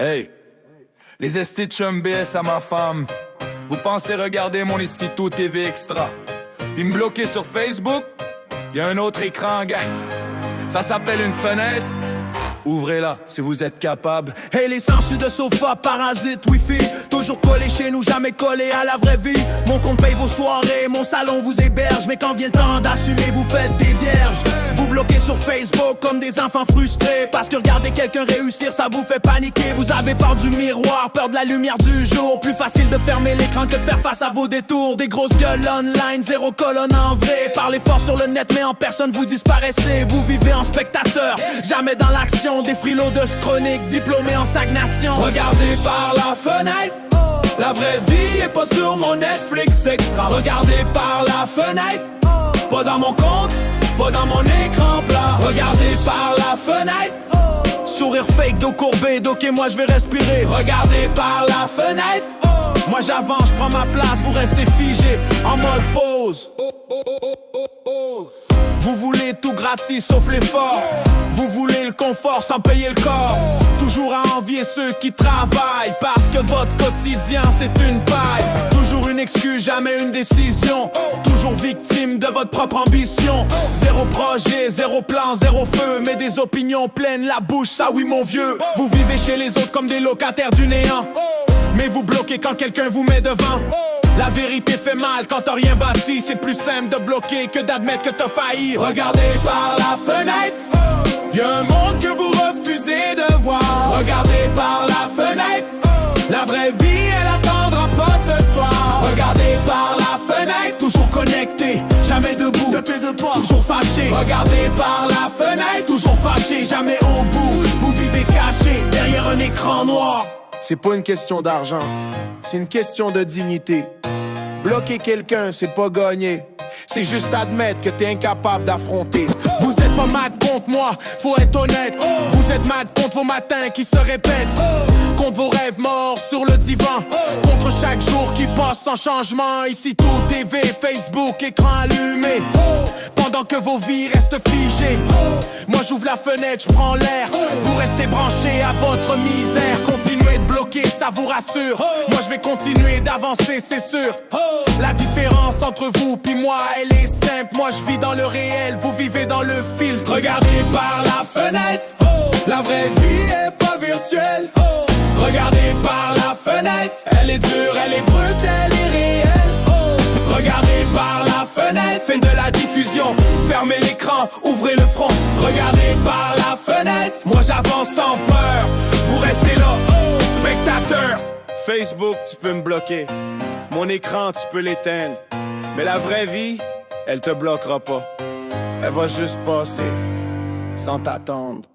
Hey, les estis de chum BS à ma femme. Vous pensez regarder mon ici tout TV Extra, puis me bloquer sur Facebook? Y'a un autre écran, gang. Ça s'appelle une fenêtre. Ouvrez-la si vous êtes capable. Hey, les sensus de sofa, parasites, wifi. Toujours collés chez nous, jamais collés à la vraie vie. Mon compte paye vos soirées, mon salon vous héberge. Mais quand vient le temps d'assumer, vous faites des vierges. Vous bloquez sur Facebook comme des enfants frustrés. Parce que regarder quelqu'un réussir, ça vous fait paniquer. Vous avez peur du miroir, peur de la lumière du jour. Plus facile de fermer l'écran que de faire face à vos détours. Des grosses gueules online, zéro colonne en vrai. Parlez fort sur le net, mais en personne vous disparaissez. Vous vivez en spectateur, jamais dans l'action. Des frilos de chroniques, diplômés en stagnation. Regardez par la fenêtre. La vraie vie est pas sur mon Netflix extra. Regardez par la fenêtre. Pas dans mon compte, pas dans mon écran plat. Regardez par la fenêtre. Sourire fake, dos courbé, donc et moi je vais respirer. Regardez par la fenêtre. Moi j'avance, je prends ma place, vous restez figé en mode pause. Vous voulez tout gratis sauf l'effort. Vous voulez le confort sans payer le corps. Toujours à envier ceux qui travaillent, parce que votre quotidien c'est une paille. Toujours une excuse, jamais une décision. Toujours victime de votre propre ambition. Zéro projet, zéro plan, zéro feu. Mais des opinions pleines la bouche, ça oui mon vieux. Vous vivez chez les autres comme des locataires du néant. Mais vous bloquez quand quelqu'un vous met devant. La vérité fait mal quand t'as rien bâti. C'est plus simple de bloquer que d'admettre que t'as failli. Regardez par la fenêtre. Y'a un monde que vous refusez de voir. Regardez par la fenêtre. La vraie vie elle attendra pas ce soir. Regardez par la fenêtre. Toujours connecté, jamais debout, toujours fâché. Regardez par la fenêtre. Toujours fâché, jamais au bout. Vous vivez caché derrière un écran noir. C'est pas une question d'argent, c'est une question de dignité. Bloquer quelqu'un, c'est pas gagner. C'est juste admettre que t'es incapable d'affronter. Vous êtes pas mad contre moi, faut être honnête. Vous êtes mad contre vos matins qui se répètent. Contre vos rêves morts sur le divan. Contre chaque jour qui passe sans changement. Ici tout TV, Facebook, écran allumé. Pendant que vos vies restent figées. Moi j'ouvre la fenêtre, je prends l'air. Vous restez branchés à votre misère. Continuez de bloquer, ça vous rassure. Moi je vais continuer d'avancer, c'est sûr. La différence entre vous puis moi, elle est simple. Moi je vis dans le réel, vous vivez dans le filtre. Regardez par la fenêtre. La vraie vie est pas virtuelle. Regardez par la fenêtre. Elle est dure, elle est brute, elle est réelle. Regardez par la fenêtre. Fin de la diffusion, fermez l'écran, ouvrez le front. Regardez par la fenêtre. Moi j'avance sans peur, vous restez là, spectateur. Facebook, tu peux me bloquer. Mon écran, tu peux l'éteindre. Mais la vraie vie, elle te bloquera pas. Elle va juste passer, sans t'attendre.